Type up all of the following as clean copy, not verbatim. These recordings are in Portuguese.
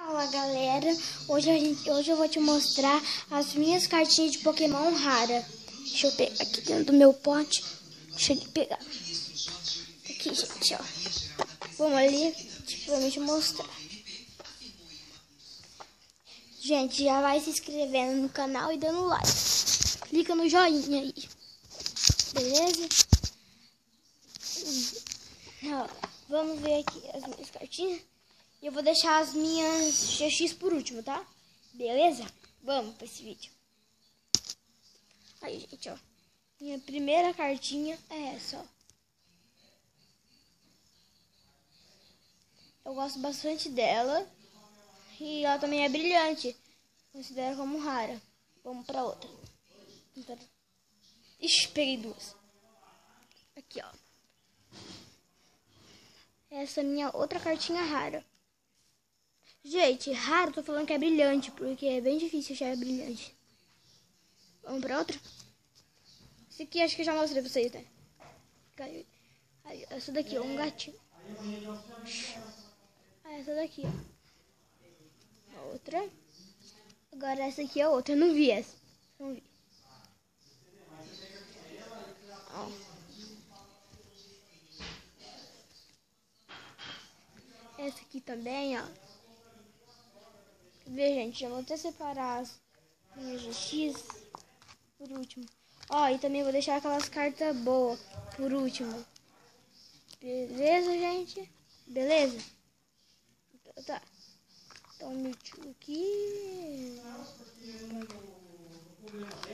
Fala galera, hoje eu vou te mostrar as minhas cartinhas de Pokémon rara. Deixa eu pegar aqui dentro do meu pote. Deixa eu pegar. Aqui, gente, ó. Vamos ali, vou te mostrar. Gente, já vai se inscrevendo no canal e dando like. Clica no joinha aí. Beleza? Ó, vamos ver aqui as minhas cartinhas. E eu vou deixar as minhas GX por último, tá? Beleza? Vamos para esse vídeo. Aí, gente, ó. Minha primeira cartinha é essa, ó. Eu gosto bastante dela. E ela também é brilhante. Considero como rara. Vamos pra outra. Ixi, peguei duas. Aqui, ó. Essa é minha outra cartinha rara. Gente, raro, tô falando que é brilhante, porque é bem difícil achar brilhante. Vamos pra outra? Esse aqui acho que eu já mostrei pra vocês, né? Aí, essa daqui, ó, um gatinho. Essa daqui, ó. A outra. Agora essa aqui é a outra, eu não vi essa. Não vi. Ó. Essa aqui também, ó. Vê, gente, já vou até separar as minhas GX por último. Ó, e também vou deixar aquelas cartas boas por último. Beleza, gente? Beleza? Então, tá. Então, Mewtwo aqui.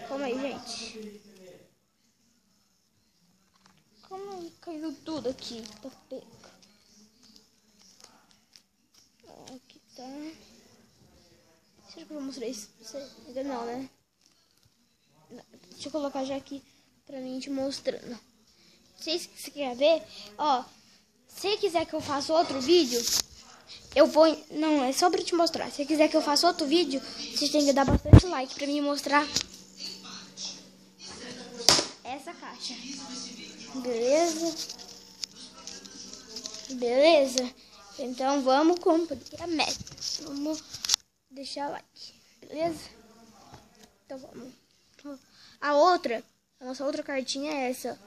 Calma aí, gente. Como caiu tudo aqui? Tá peca. Aqui tá. Será que eu vou mostrar isso pra você? Ainda não, né? Deixa eu colocar já aqui pra mim te mostrando. Se você quer ver, ó. Se quiser que eu faça outro vídeo, eu vou... Não, é só pra te mostrar. Se quiser que eu faça outro vídeo, vocês têm que dar bastante like pra mim mostrar essa caixa. Beleza? Beleza? Então vamos cumprir a meta. Vamos deixar like. Beleza? Então vamos. A nossa outra cartinha é essa.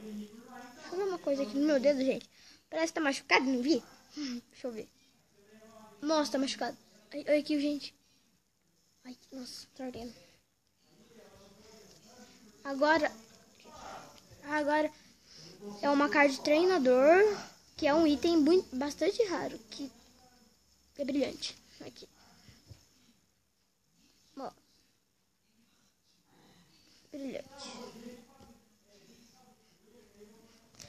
Deixa eu ver uma coisa aqui no meu dedo, gente. Parece que tá machucado, não vi? Deixa eu ver. Nossa, tá machucado. Olha aqui, gente. Ai, nossa, tá ardendo. Agora é uma carta de treinador, que é um item bastante raro, que é brilhante. Aqui. Ó. Brilhante.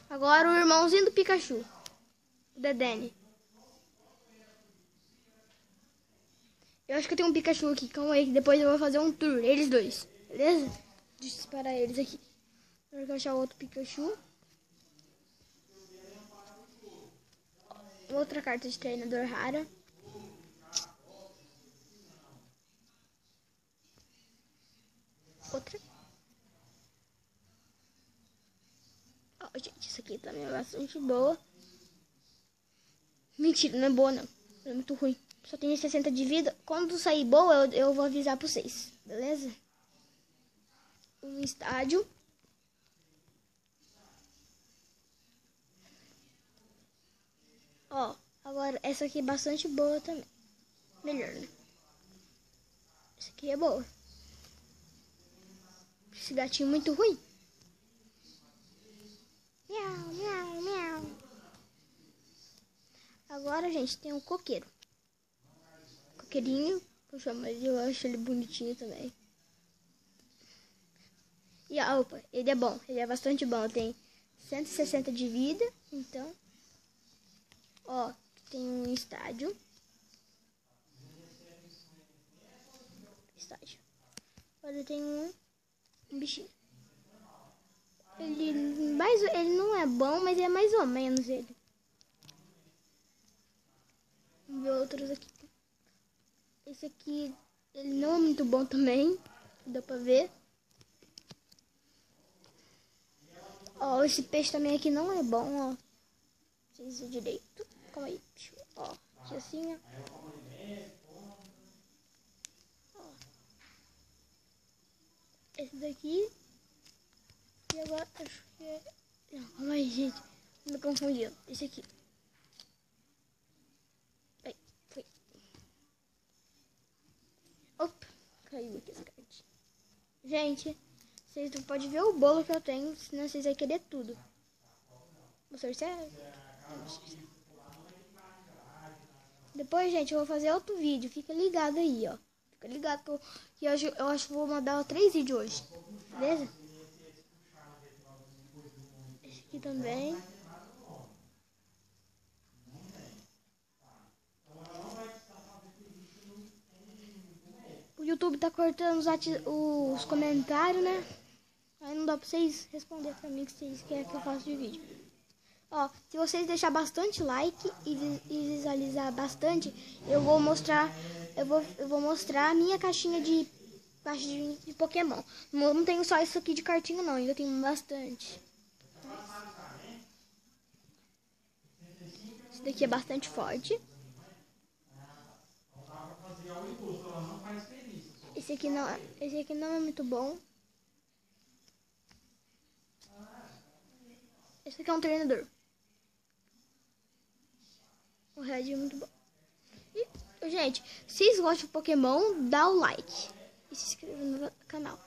Agora o irmãozinho do Pikachu. O Dedenne. Eu acho que eu tenho um Pikachu aqui. Calma aí, que depois eu vou fazer um tour. Eles dois. Beleza? Deixa eu separar eles aqui. Agora que eu achar outro Pikachu. Outra carta de treinador rara. Outra. Ó, gente, isso aqui também é bastante boa. Mentira, não é boa não. É muito ruim. Só tem 60 de vida. Quando sair boa, eu vou avisar pra vocês. Beleza? Um estádio. Ó, agora essa aqui é bastante boa também. Melhor, né? Essa aqui é boa. Esse gatinho muito ruim. Miau, miau, miau. Agora, gente, tem um coqueiro. Coqueirinho, eu chamo ele, eu acho ele bonitinho também. E opa, ele é bom, ele é bastante bom. Tem 160 de vida, então. Ó, tem um estádio. Agora tem um bichinho. Ele não é bom, mas é mais ou menos ele. Vamos ver outros aqui. Esse aqui, ele não é muito bom também. Dá pra ver. Ó, esse peixe também aqui não é bom, ó. Não sei se é direito. Calma aí. Ó. Aqui assim, ó. Esse daqui. E agora acho que é... Não, calma aí, gente. Me confundiu. Esse aqui. Aí, foi. Opa, caiu aqui essa cartinha. Gente, vocês não podem ver o bolo que eu tenho, senão vocês vão querer tudo. Vou sortear? Depois, gente, eu vou fazer outro vídeo. Fica ligado aí, ó. Fica ligado que hoje eu acho que vou mandar 3 vídeos hoje. Beleza? Esse aqui também. O YouTube tá cortando os comentários, né? Aí não dá pra vocês responder pra mim o que vocês querem que eu faça de vídeo. Ó, se vocês deixar bastante like e visualizar bastante, eu vou mostrar a minha caixinha de Pokémon. Não tenho só isso aqui de cartinha não, ainda tenho bastante. Esse daqui é bastante forte. Esse aqui não é muito bom. Esse aqui é um treinador. O Red é muito bom. E, gente, se vocês gostam de Pokémon, dá o like. E se inscreva no canal.